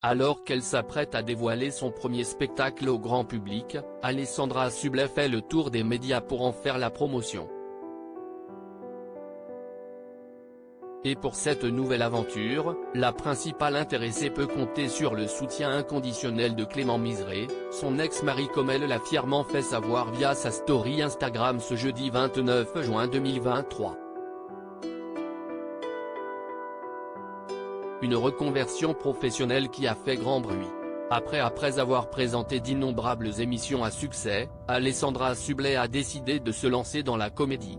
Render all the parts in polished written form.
Alors qu'elle s'apprête à dévoiler son premier spectacle au grand public, Alessandra Sublet fait le tour des médias pour en faire la promotion. Et pour cette nouvelle aventure, la principale intéressée peut compter sur le soutien inconditionnel de Clément Miseré, son ex-mari, comme elle l'a fièrement fait savoir via sa story Instagram ce jeudi 29 juin 2023. Une reconversion professionnelle qui a fait grand bruit. Après avoir présenté d'innombrables émissions à succès, Alessandra Sublet a décidé de se lancer dans la comédie.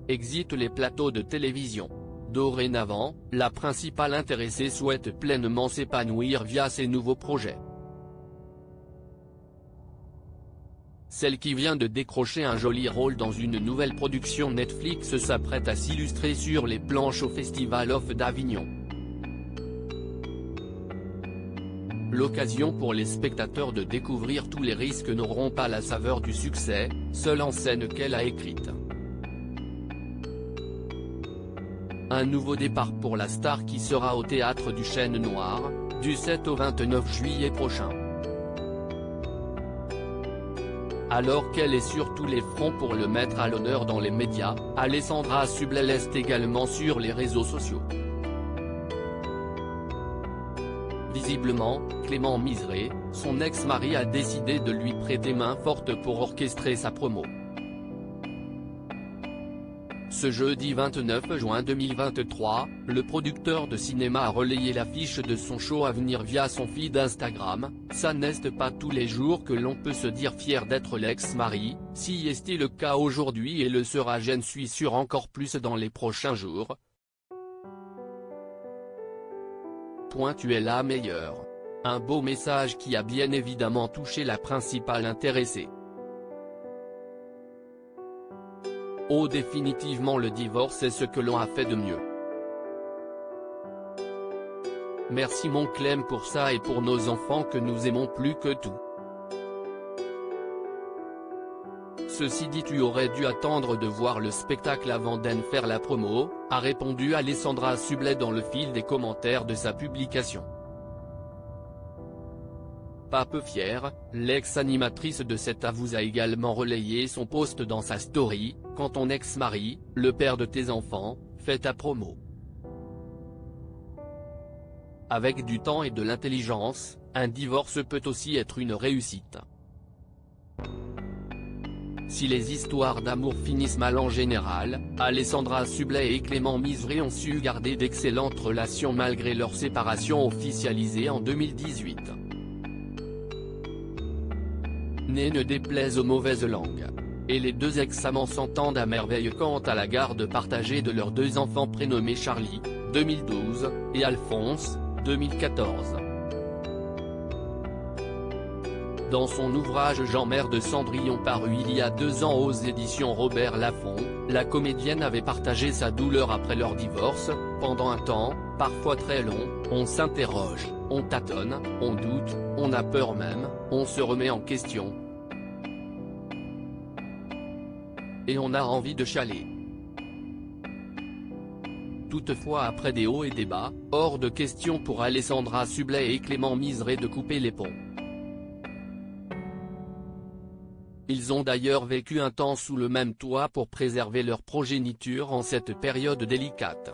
Exit les plateaux de télévision. Dorénavant, la principale intéressée souhaite pleinement s'épanouir via ses nouveaux projets. Celle qui vient de décrocher un joli rôle dans une nouvelle production Netflix s'apprête à s'illustrer sur les planches au Festival Off d'Avignon. L'occasion pour les spectateurs de découvrir tous les risques n'auront pas la saveur du succès, seule en scène qu'elle a écrite. Un nouveau départ pour la star qui sera au théâtre du Chêne Noir, du 7 au 29 juillet prochain. Alors qu'elle est sur tous les fronts pour le mettre à l'honneur dans les médias, Alessandra Sublet l'est également sur les réseaux sociaux. Visiblement, Clément Miseré, son ex-mari, a décidé de lui prêter main forte pour orchestrer sa promo. Ce jeudi 29 juin 2023, le producteur de cinéma a relayé l'affiche de son show à venir via son feed Instagram. Ça n'est pas tous les jours que l'on peut se dire fier d'être l'ex-mari, si est-il le cas aujourd'hui et le sera, je ne suis sûr encore plus dans les prochains jours. Tu es la meilleure. Un beau message qui a bien évidemment touché la principale intéressée. Oh, définitivement le divorce est ce que l'on a fait de mieux. Merci mon Clem pour ça et pour nos enfants que nous aimons plus que tout. Ceci dit, tu aurais dû attendre de voir le spectacle avant d'en faire la promo, a répondu Alessandra Sublet dans le fil des commentaires de sa publication. Pas peu fière, l'ex-animatrice de C'est à vous a également relayé son post dans sa story. Quand ton ex-mari, le père de tes enfants, fait ta promo. Avec du temps et de l'intelligence, un divorce peut aussi être une réussite. Si les histoires d'amour finissent mal en général, Alessandra Sublet et Clément Miseré ont su garder d'excellentes relations malgré leur séparation officialisée en 2018. Ne déplaise aux mauvaises langues. Et les deux ex-amants s'entendent à merveille quant à la garde partagée de leurs deux enfants prénommés Charlie, 2012, et Alphonse, 2014. Dans son ouvrage Jean-Mère de Cendrillon paru il y a 2 ans aux éditions Robert Laffont, la comédienne avait partagé sa douleur après leur divorce. Pendant un temps, parfois très long, on s'interroge, on tâtonne, on doute, on a peur même, on se remet en question. Et on a envie de chialer. Toutefois, après des hauts et des bas, hors de question pour Alessandra Sublet et Clément Miseré de couper les ponts. Ils ont d'ailleurs vécu un temps sous le même toit pour préserver leur progéniture en cette période délicate.